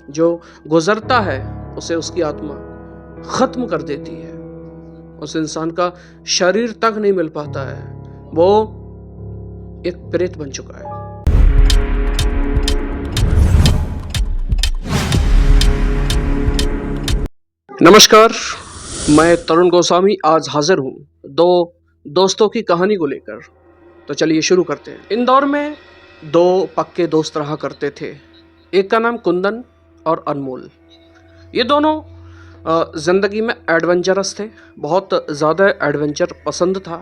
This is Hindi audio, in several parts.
जो गुजरता है उसे उसकी आत्मा खत्म कर देती है। उस इंसान का शरीर तक नहीं मिल पाता है, वो एक प्रेत बन चुका है। नमस्कार, मैं तरुण गोस्वामी आज हाजिर हूँ दो दोस्तों की कहानी को लेकर। तो चलिए शुरू करते हैं। इंदौर में दो पक्के दोस्त रहा करते थे। एक का नाम कुंदन और अनमोल। ये दोनों ज़िंदगी में एडवेंचरस थे, बहुत ज़्यादा एडवेंचर पसंद था।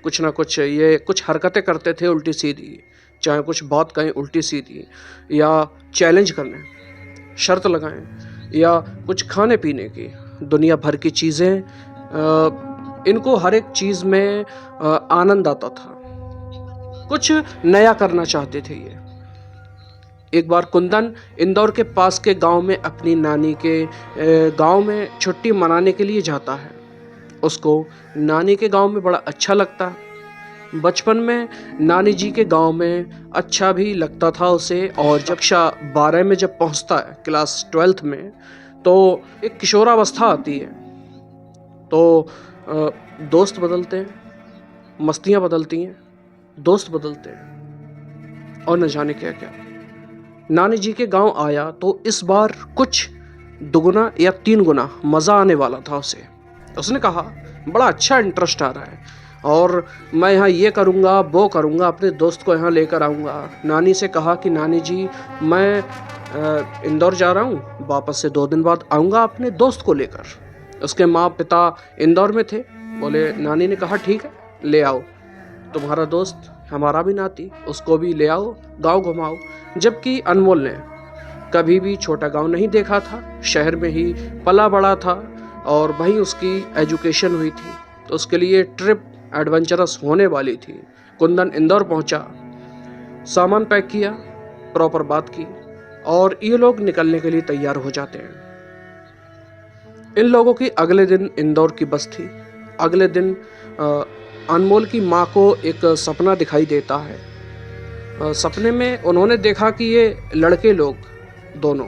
कुछ ना कुछ ये कुछ हरकतें करते थे उल्टी सीधी, चाहे कुछ बात कहें उल्टी सीधी, या चैलेंज करने, शर्त लगाएं, या कुछ खाने पीने की, दुनिया भर की चीज़ें। इनको हर एक चीज़ में आनंद आता था, कुछ नया करना चाहते थे ये। एक बार कुंदन इंदौर के पास के गांव में अपनी नानी के गांव में छुट्टी मनाने के लिए जाता है। उसको नानी के गांव में बड़ा अच्छा लगता है। बचपन में नानी जी के गांव में अच्छा भी लगता था उसे। और कक्षा 12 में जब पहुंचता है, क्लास 12th में, तो एक किशोरावस्था आती है। तो दोस्त बदलते हैं, मस्तियाँ बदलती हैं, दोस्त बदलते हैं और न जाने क्या क्या। नानी जी के गांव आया तो इस बार कुछ दुगुना या 3 गुना मज़ा आने वाला था उसे। उसने कहा बड़ा अच्छा इंटरेस्ट आ रहा है और मैं यहाँ ये करूँगा वो करूँगा, अपने दोस्त को यहाँ लेकर आऊँगा। नानी से कहा कि नानी जी मैं इंदौर जा रहा हूँ, वापस से 2 दिन बाद आऊँगा अपने दोस्त को लेकर। उसके माँ पिता इंदौर में थे। बोले, नानी ने कहा ठीक है ले आओ, तुम्हारा दोस्त हमारा भी नाती, उसको भी ले आओ, गांव घुमाओ। जबकि अनमोल ने कभी भी छोटा गांव नहीं देखा था, शहर में ही पला बड़ा था और वहीं उसकी एजुकेशन हुई थी, तो उसके लिए ट्रिप एडवेंचरस होने वाली थी। कुंदन इंदौर पहुंचा, सामान पैक किया, प्रॉपर बात की और ये लोग निकलने के लिए तैयार हो जाते हैं। इन लोगों की अगले दिन इंदौर की बस थी। अगले दिन अनमोल की माँ को एक सपना दिखाई देता है। सपने में उन्होंने देखा कि ये लड़के लोग दोनों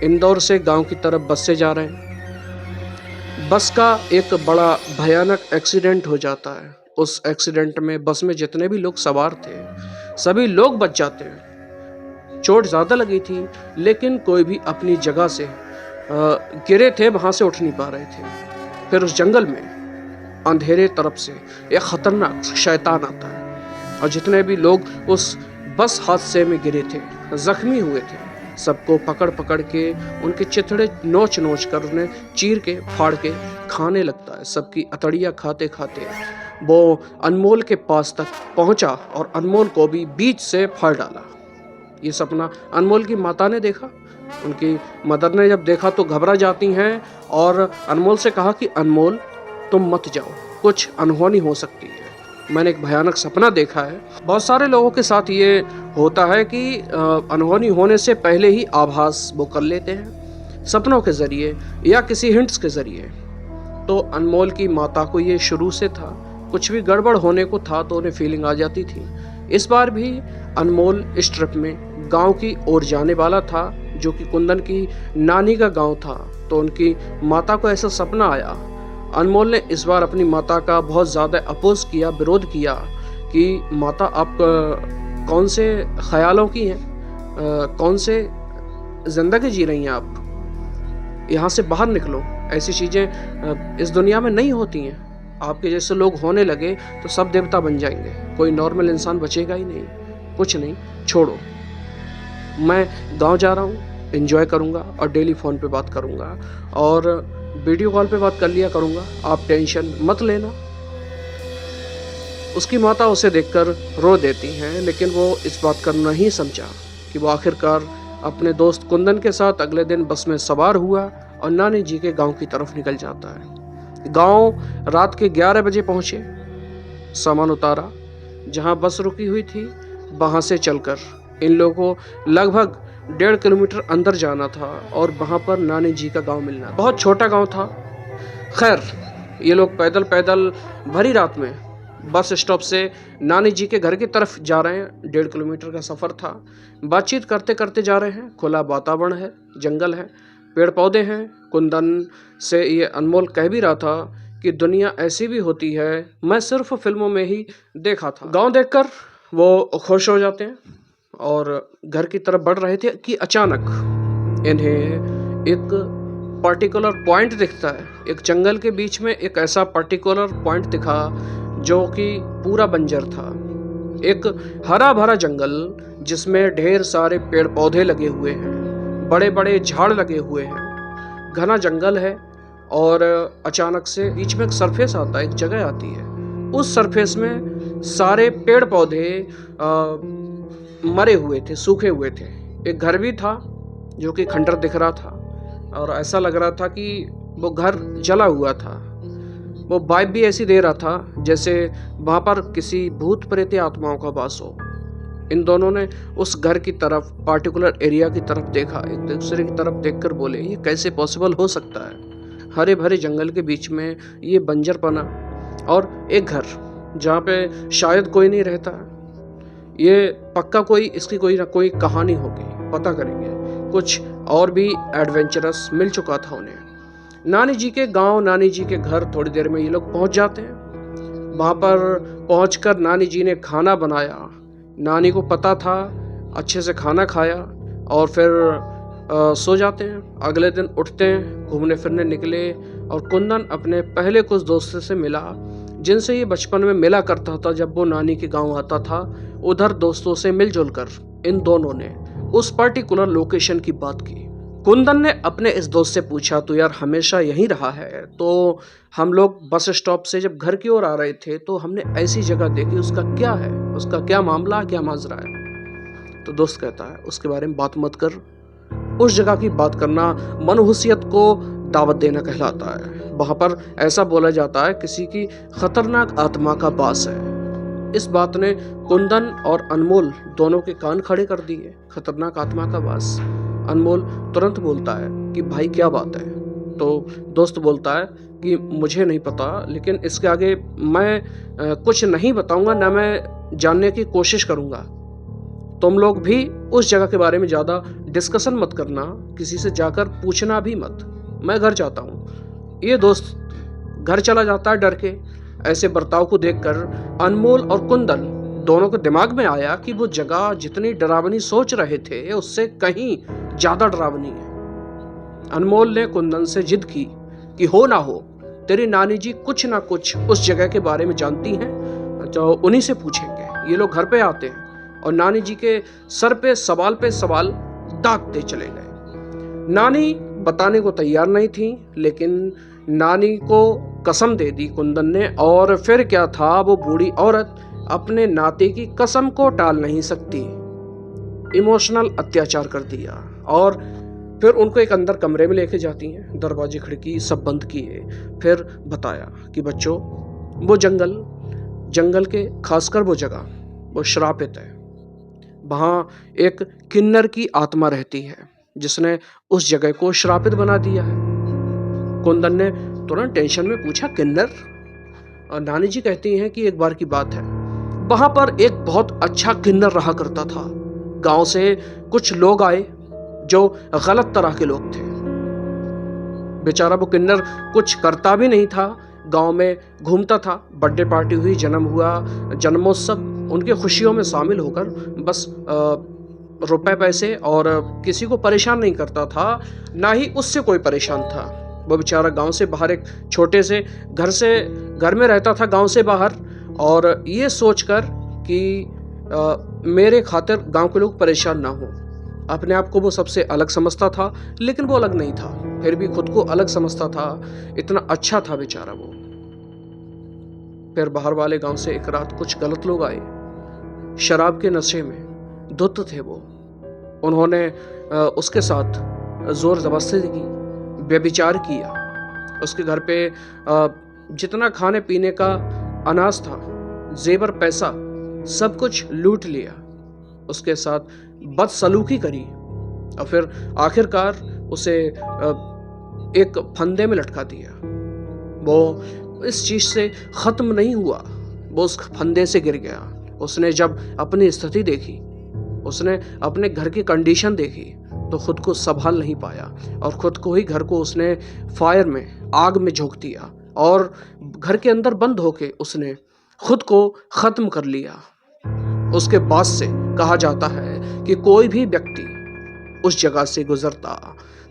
इंदौर से गांव की तरफ बस से जा रहे हैं। बस का एक बड़ा भयानक एक्सीडेंट हो जाता है। उस एक्सीडेंट में बस में जितने भी लोग सवार थे सभी लोग बच जाते हैं। चोट ज़्यादा लगी थी लेकिन कोई भी अपनी जगह से गिरे थे, वहाँ से उठ नहीं पा रहे थे। फिर उस जंगल में अंधेरे तरफ से एक खतरनाक शैतान आता है और जितने भी लोग उस बस हादसे में गिरे थे, जख्मी हुए थे, सबको पकड़ पकड़ के उनके चिथड़े नोच नोच कर उन्हें चीर के फाड़ के खाने लगता है। सबकी अतड़ियाँ खाते खाते वो अनमोल के पास तक पहुंचा और अनमोल को भी बीच से फाड़ डाला। ये सपना अनमोल की माता ने देखा। उनकी मदर ने जब देखा तो घबरा जाती हैं और अनमोल से कहा कि अनमोल तुम मत जाओ, कुछ अनहोनी हो सकती है, मैंने एक भयानक सपना देखा है। बहुत सारे लोगों के साथ ये होता है कि अनहोनी होने से पहले ही आभास वो कर लेते हैं, सपनों के ज़रिए या किसी हिंट्स के ज़रिए। तो अनमोल की माता को ये शुरू से था, कुछ भी गड़बड़ होने को था तो उन्हें फीलिंग आ जाती थी। इस बार भी अनमोल इस ट्रिप में गांव की ओर जाने वाला था, जो कि कुंदन की नानी का गांव था। तो उनकी माता को ऐसा सपना आया। अनमोल ने इस बार अपनी माता का बहुत ज़्यादा अपोज किया, विरोध किया कि माता आप कौन से ख्यालों की हैं, कौन से ज़िंदगी जी रही हैं आप, यहाँ से बाहर निकलो, ऐसी चीज़ें इस दुनिया में नहीं होती हैं। आपके जैसे लोग होने लगे तो सब देवता बन जाएंगे, कोई नॉर्मल इंसान बचेगा ही नहीं। कुछ नहीं, छोड़ो, मैं गांव जा रहा हूँ, एंजॉय करूँगा और डेली फ़ोन पे बात करूँगा और वीडियो कॉल पे बात कर लिया करूँगा, आप टेंशन मत लेना। उसकी माता उसे देखकर रो देती हैं, लेकिन वो इस बात का नहीं समझा कि वो आखिरकार अपने दोस्त कुंदन के साथ अगले दिन बस में सवार हुआ और नानी जी के गांव की तरफ निकल जाता है। गांव रात के 11 बजे पहुँचे, सामान उतारा, जहां बस रुकी हुई थी वहां से चलकर इन लोगों को लगभग 1.5 किलोमीटर अंदर जाना था और वहां पर नानी जी का गांव मिलना। बहुत छोटा गांव था। खैर, ये लोग पैदल पैदल भरी रात में बस स्टॉप से नानी जी के घर की तरफ जा रहे हैं। 1.5 किलोमीटर का सफ़र था। बातचीत करते करते जा रहे हैं। खुला वातावरण है, जंगल है, पेड़ पौधे हैं। कुंदन से ये अनमोल कह भी रहा था कि दुनिया ऐसी भी होती है, मैं सिर्फ फिल्मों में ही देखा था। गांव देखकर वो खुश हो जाते हैं और घर की तरफ बढ़ रहे थे कि अचानक इन्हें एक पर्टिकुलर पॉइंट दिखता है। एक जंगल के बीच में एक ऐसा पर्टिकुलर पॉइंट दिखा जो कि पूरा बंजर था। एक हरा भरा जंगल जिसमें ढेर सारे पेड़ पौधे लगे हुए हैं, बड़े बड़े झाड़ लगे हुए हैं, घना जंगल है। और अचानक से बीच में एक सरफेस आता है, एक जगह आती है। उस सरफेस में सारे पेड़ पौधे मरे हुए थे, सूखे हुए थे। एक घर भी था जो कि खंडर दिख रहा था और ऐसा लग रहा था कि वो घर जला हुआ था। वो वाइब भी ऐसी दे रहा था जैसे वहाँ पर किसी भूत प्रेत आत्माओं का वास हो। इन दोनों ने उस घर की तरफ, पार्टिकुलर एरिया की तरफ देखा। एक दूसरे की तरफ देखकर बोले, ये कैसे पॉसिबल हो सकता है? हरे भरे जंगल के बीच में ये बंजरपना और एक घर जहाँ पे शायद कोई नहीं रहता। ये पक्का कोई इसकी कोई ना कोई कहानी होगी, पता करेंगे। कुछ और भी एडवेंचरस मिल चुका था उन्हें। नानी जी के गांव, नानी जी के घर थोड़ी देर में ये लोग पहुंच जाते हैं। वहां पर पहुंचकर नानी जी ने खाना बनाया। नानी को पता था, अच्छे से खाना खाया और फिर सो जाते हैं। अगले दिन उठते हैं, घूमने फिरने निकले और कुंदन अपने पहले कुछ दोस्तों से मिला जिनसे ये बचपन में मिला करता था। जब वो नानी के गांव आता था, उधर दोस्तों से मिलजुल कर इन दोनों ने उस पर्टिकुलर लोकेशन की बात की। कुंदन ने अपने इस दोस्त से पूछा, तो यार हमेशा यहीं रहा है? तो हम लोग बस स्टॉप से जब घर की ओर आ रहे थे तो हमने ऐसी जगह देखी, उसका क्या है, उसका क्या मामला, क्या माजरा है? तो दोस्त कहता है, उसके बारे में बात मत कर। उस जगह की बात करना मनहूसियत को दावत देना कहलाता है। वहां पर ऐसा बोला जाता है किसी की खतरनाक आत्मा का वास है। इस बात ने कुंदन और अनमोल दोनों के कान खड़े कर दिए। खतरनाक आत्मा का वास। अनमोल तुरंत बोलता है कि भाई क्या बात है? तो दोस्त बोलता है कि मुझे नहीं पता, लेकिन इसके आगे मैं कुछ नहीं बताऊंगा, ना मैं जानने की कोशिश करूंगा। तुम लोग भी उस जगह के बारे में ज्यादा डिस्कशन मत करना, किसी से जाकर पूछना भी मत। मैं घर जाता हूँ। ये दोस्त घर चला जाता है डर के। ऐसे बर्ताव को देखकर अनमोल और कुंदन दोनों के दिमाग में आया कि वो जगह जितनी डरावनी सोच रहे थे उससे कहीं ज्यादा डरावनी है। अनमोल ने कुंदन से जिद की कि हो ना हो, तेरी नानी जी कुछ ना कुछ उस जगह के बारे में जानती हैं, तो उन्हीं से पूछेंगे। ये लोग घर पे आते हैं और नानी जी के सर पे सवाल दागते चले गए। नानी बताने को तैयार नहीं थी, लेकिन नानी को कसम दे दी कुंदन ने। और फिर क्या था, वो बूढ़ी औरत अपने नाते की कसम को टाल नहीं सकती। इमोशनल अत्याचार कर दिया और फिर उनको एक अंदर कमरे में लेके जाती हैं। दरवाजे खिड़की सब बंद किए। फिर बताया कि बच्चों, वो जंगल के खासकर वो जगह वो श्रापित है। वहां एक किन्नर की आत्मा रहती है जिसने उस जगह को श्रापित बना दिया है। कुंदन ने तुरंत टेंशन में पूछा, किन्नर? और नानी जी कहती हैं कि एक बार की बात है, वहां पर एक बहुत अच्छा किन्नर रहा करता था। गांव से कुछ लोग आए जो गलत तरह के लोग थे। बेचारा वो किन्नर कुछ करता भी नहीं था, गांव में घूमता था। बर्थडे पार्टी हुई, जन्म हुआ, जन्मोत्सव, उनके खुशियों में शामिल होकर बस रुपए पैसे, और किसी को परेशान नहीं करता था, ना ही उससे कोई परेशान था। वो बेचारा गांव से बाहर एक छोटे से घर में रहता था, गांव से बाहर, और ये सोचकर कि मेरे खातिर गांव के लोग परेशान ना हो। अपने आप को वो सबसे अलग समझता था, लेकिन वो अलग नहीं था, फिर भी खुद को अलग समझता था। इतना अच्छा था बेचारा वो। फिर बाहर वाले गांव से एक रात कुछ गलत लोग आए, शराब के नशे में धुत थे वो। उन्होंने उसके साथ जोर जबरदस्ती की, व्यभिचार किया। उसके घर पे जितना खाने पीने का अनाज था, जेवर, पैसा, सब कुछ लूट लिया। उसके साथ बदसलूकी करी और फिर आखिरकार उसे एक फंदे में लटका दिया। वो इस चीज से खत्म नहीं हुआ। वो उस फंदे से गिर गया। उसने जब अपनी स्थिति देखी, उसने अपने घर की कंडीशन देखी, तो खुद को संभाल नहीं पाया और खुद को ही, घर को उसने फायर में, आग में झोंक दिया और घर के अंदर बंद होके उसने खुद को ख़त्म कर लिया। उसके बाद से कहा जाता है कि कोई भी व्यक्ति उस जगह से गुजरता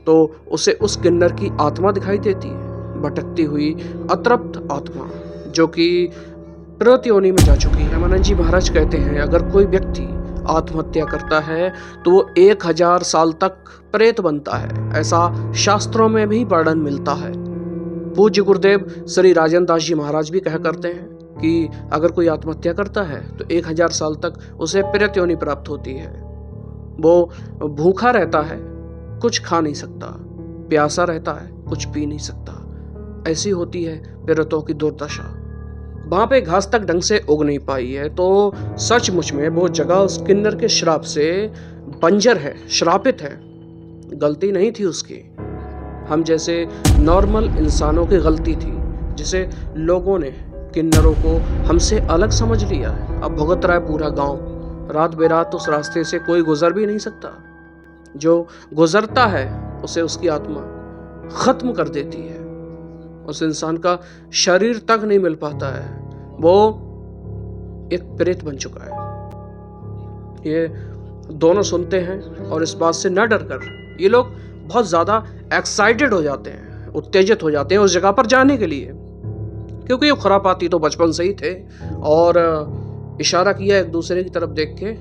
तो उसे उस किन्नर की आत्मा दिखाई देती है, भटकती हुई अतृप्त आत्मा, जो कि प्रेत योनि में जा चुकी है। मनन जी महाराज कहते हैं, अगर कोई व्यक्ति आत्महत्या करता है तो वो 1000 साल तक प्रेत बनता है। ऐसा शास्त्रों में भी वर्णन मिलता है। पूज्य गुरुदेव श्री राजन दास जी महाराज भी कहा करते हैं कि अगर कोई आत्महत्या करता है तो 1000 साल तक उसे प्रेत योनि प्राप्त होती है। वो भूखा रहता है, कुछ खा नहीं सकता, प्यासा रहता है, कुछ पी नहीं सकता। ऐसी होती है प्रेतों की दुर्दशा। वहां पे घास तक ढंग से उग नहीं पाई है, तो सचमुच में वो जगह उस किन्नर के श्राप से बंजर है, श्रापित है। गलती नहीं थी उसकी, हम जैसे नॉर्मल इंसानों की गलती थी, जिसे लोगों ने, किन्नरों को हमसे अलग समझ लिया है। अब भुगत रहा है पूरा गांव। रात बेरात उस रास्ते से कोई गुजर भी नहीं सकता। जो गुजरता है उसे उसकी आत्मा खत्म कर देती है। उस इंसान का शरीर तक नहीं मिल पाता है, वो एक प्रेत बन चुका है। ये दोनों सुनते हैं और इस बात से न डर कर ये लोग बहुत ज्यादा एक्साइटेड हो जाते हैं, उत्तेजित हो जाते हैं उस जगह पर जाने के लिए, क्योंकि ये खुरापाती तो बचपन से ही थे और इशारा किया एक दूसरे की तरफ देख के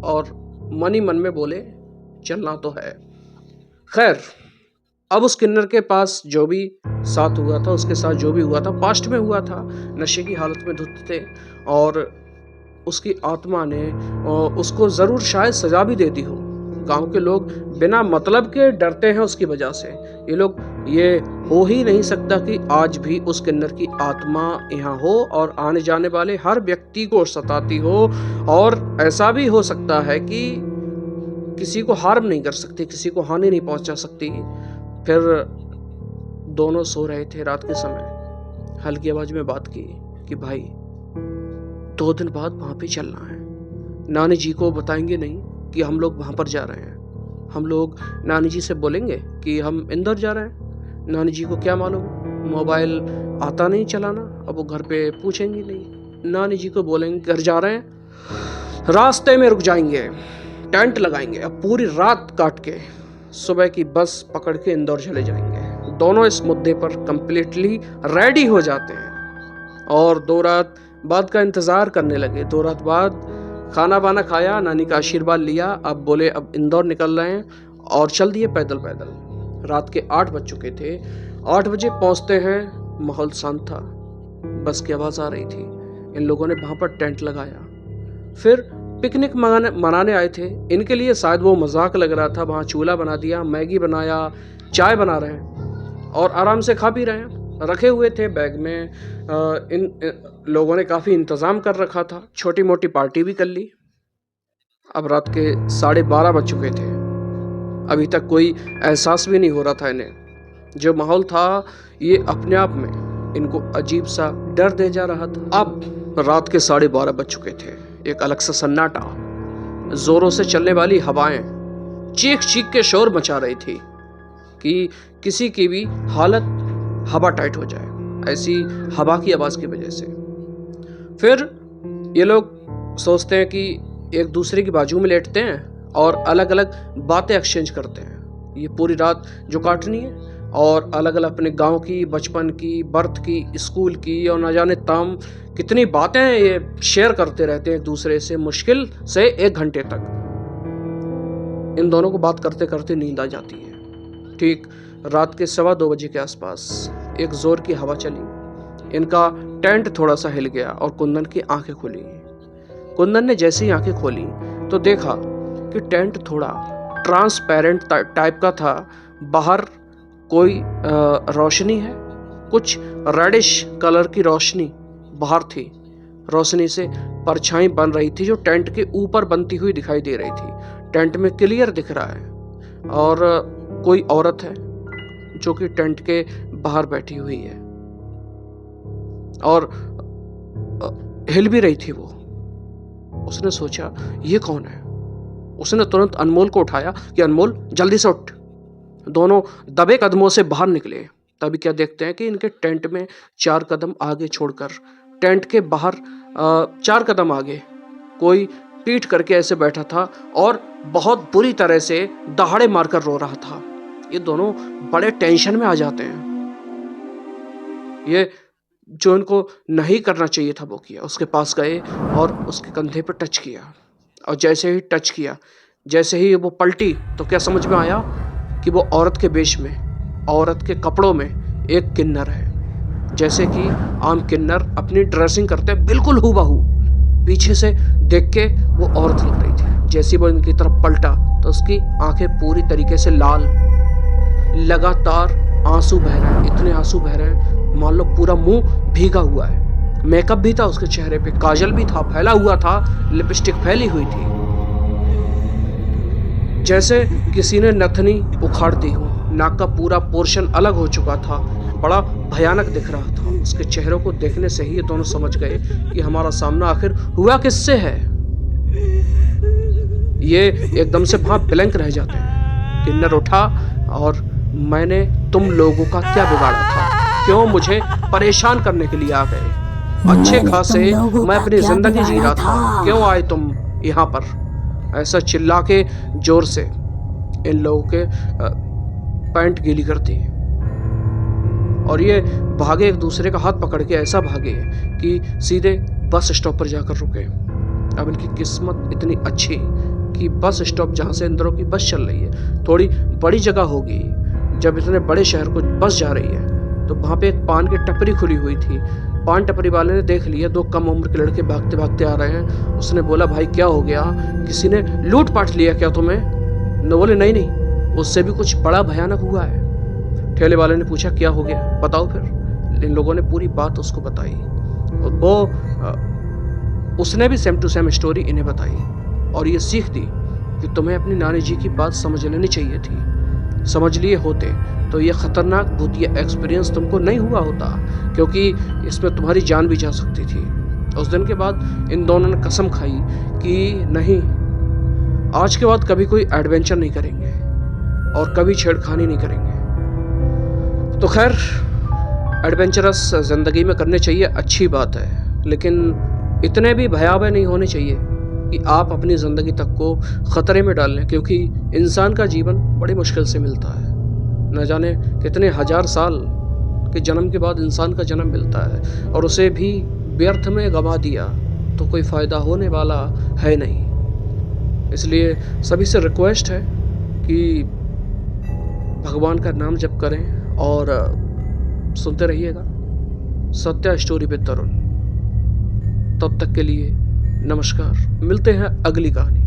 और मन ही मन में बोले चलना तो है। खैर, अब उस किन्नर के पास जो भी साथ हुआ था, उसके साथ जो भी हुआ था, पास्ट में हुआ था। नशे की हालत में धुत थे और उसकी आत्मा ने उसको जरूर शायद सजा भी दे दी हो। गांव के लोग बिना मतलब के डरते हैं उसकी वजह से। ये हो ही नहीं सकता कि आज भी उस किन्नर की आत्मा यहाँ हो और आने जाने वाले हर व्यक्ति को सताती हो। और ऐसा भी हो सकता है कि किसी को हार्म नहीं कर सकती, किसी को हानि नहीं पहुंचा सकती। फिर दोनों सो रहे थे रात के समय, हल्की आवाज में बात की कि भाई 2 दिन बाद वहां पे चलना है। नानी जी को बताएंगे नहीं कि हम लोग वहां पर जा रहे हैं। हम लोग नानी जी से बोलेंगे कि हम इंदौर जा रहे हैं। नानी जी को क्या मालूम, मोबाइल आता नहीं चलाना, अब वो घर पे पूछेंगी नहीं। नानी जी को बोलेंगे घर जा रहे हैं, रास्ते में रुक जाएंगे, टेंट लगाएंगे, अब पूरी रात काट के सुबह की बस पकड़ के इंदौर चले जाएंगे। दोनों इस मुद्दे पर कंप्लीटली रेडी हो जाते हैं और 2 रात बाद का इंतजार करने लगे। 2 रात बाद खाना वाना खाया, नानी का आशीर्वाद लिया, अब बोले अब इंदौर निकल रहे हैं और चल दिए पैदल पैदल। रात के 8 बज चुके थे। 8 बजे पहुंचते हैं, माहौल शांत था, बस की आवाज आ रही थी। इन लोगों ने वहां पर टेंट लगाया, फिर पिकनिक मनाने आए थे। इनके लिए शायद वो मजाक लग रहा था। वहां चूल्हा बना दिया, मैगी बनाया, चाय बना रहे हैं और आराम से खा पी रहे हैं। रखे हुए थे बैग में, इन लोगों ने काफ़ी इंतज़ाम कर रखा था, छोटी मोटी पार्टी भी कर ली। अब रात के 12:30 बज चुके थे, अभी तक कोई एहसास भी नहीं हो रहा था इन्हें। जो माहौल था ये अपने आप में इनको अजीब सा डर दे जा रहा था। अब रात के 12:30 बज चुके थे, एक अलग सा सन्नाटा, जोरों से चलने वाली हवाएं चीख चीख के शोर मचा रही थी कि किसी की भी हालत हवा टाइट हो जाए, ऐसी हवा की आवाज की वजह से। फिर ये लोग सोचते हैं कि एक दूसरे की बाजू में लेटते हैं और अलग अलग बातें एक्सचेंज करते हैं। ये पूरी रात जो काटनी है और अलग अलग अपने गांव की, बचपन की, बर्थ की, स्कूल की और न जाने तम कितनी बातें ये शेयर करते रहते हैं एक दूसरे से, मुश्किल से 1 घंटे तक। इन दोनों को बात करते करते नींद आ जाती है। ठीक रात के 2:15 बजे के आसपास एक जोर की हवा चली, इनका टेंट थोड़ा सा हिल गया और कुंदन की आंखें खुली। कुंदन ने जैसे ही आंखें खोली तो देखा कि टेंट थोड़ा ट्रांसपेरेंट टाइप का था। बाहर कोई रोशनी है, कुछ रेडिश कलर की रोशनी बाहर थी। रोशनी से परछाई बन रही थी जो टेंट के ऊपर बनती हुई दिखाई दे रही थी। टेंट में क्लियर दिख रहा है और कोई औरत है जो कि टेंट के बाहर बैठी हुई है और हिल भी रही थी वो। उसने सोचा ये कौन है। उसने तुरंत अनमोल को उठाया कि अनमोल जल्दी से उठ। दोनों दबे कदमों से बाहर निकले। तभी क्या देखते हैं कि इनके टेंट में 4 कदम आगे छोड़कर टेंट के बाहर 4 कदम आगे कोई पीठ करके ऐसे बैठा था और बहुत बुरी तरह से दहाड़े मारकर रो रहा था। ये दोनों बड़े टेंशन में आ जाते हैं। ये जो इनको नहीं करना चाहिए था वो किया। उसके पास गए और उसके कंधे पर टच किया, और जैसे ही टच किया, जैसे ही वो पलटी तो क्या समझ में आया कि वो औरत के वेश में, औरत के कपड़ों में एक किन्नर है। जैसे कि आम किन्नर अपनी ड्रेसिंग करते हैं बिल्कुल हूबहू। पीछे से देख के वो औरत लग रही थी। जैसे वो इनकी तरफ पलटा तो उसकी आंखें पूरी तरीके से लाल, लगातार आंसू बह रहे हैं। इतने आंसू बह रहे हैं मान लो पूरा मुंह भीगा हुआ है। मेकअप भी था उसके चेहरे पे, काजल भी था, फैला हुआ था, लिपस्टिक फैली हुई थी, जैसे किसी ने नथनी उखाड़ दी हो। नाक का पूरा पोर्शन अलग हो चुका था, बड़ा भयानक दिख रहा था। उसके चेहरों को देखने से ही ये दोनों समझ गए कि हमारा सामना आखिर हुआ किससे है। ये एकदम से वहां ब्लैंक रह जाते हैं। किन्नर उठा और मैंने तुम लोगों का क्या बिगाड़ा था, क्यों मुझे परेशान करने के लिए आ गए? अच्छे खासे मैं अपनी जिंदगी जी रहा था, क्यों आए तुम यहाँ पर? ऐसा चिल्ला के जोर से इन लोगों के पैंट गीली कर दी और ये भागे, एक दूसरे का हाथ पकड़ के ऐसा भागे कि सीधे बस स्टॉप पर जाकर रुके। अब इनकी किस्मत इतनी अच्छी कि बस स्टॉप जहाँ से इंदौर की बस चल रही है थोड़ी बड़ी जगह होगी। जब इतने बड़े शहर को बस जा रही है तो वहाँ पे एक पान की टपरी खुली हुई थी। पान टपरी वाले ने देख लिया 2 कम उम्र के लड़के भागते भागते आ रहे हैं। उसने बोला भाई क्या हो गया, किसी ने लूट पाट लिया क्या तुम्हें? न बोले नहीं नहीं, उससे भी कुछ बड़ा भयानक हुआ है। ठेले वाले ने पूछा क्या हो गया बताओ फिर। इन लोगों ने पूरी बात उसको बताई और वो उसने भी सेम टू सेम स्टोरी इन्हें बताई और ये सीख दी कि तुम्हें अपनी नानी जी की बात समझ लेनी चाहिए थी। समझ लिए होते तो ये खतरनाक भूतिया एक्सपीरियंस तुमको नहीं हुआ होता, क्योंकि इसमें तुम्हारी जान भी जा सकती थी। उस दिन के बाद इन दोनों ने कसम खाई कि नहीं, आज के बाद कभी कोई एडवेंचर नहीं करेंगे और कभी छेड़खानी नहीं करेंगे। तो खैर, एडवेंचरस ज़िंदगी में करने चाहिए, अच्छी बात है, लेकिन इतने भी भयावह नहीं होने चाहिए कि आप अपनी ज़िंदगी तक को ख़तरे में डाल लें, क्योंकि इंसान का जीवन बड़ी मुश्किल से मिलता है। न जाने कितने हजार साल के जन्म के बाद इंसान का जन्म मिलता है और उसे भी व्यर्थ में गंवा दिया तो कोई फ़ायदा होने वाला है नहीं। इसलिए सभी से रिक्वेस्ट है कि भगवान का नाम जप करें और सुनते रहिएगा सत्या स्टोरी विद तरुण। तब तक के लिए नमस्कार, मिलते हैं अगली कहानी।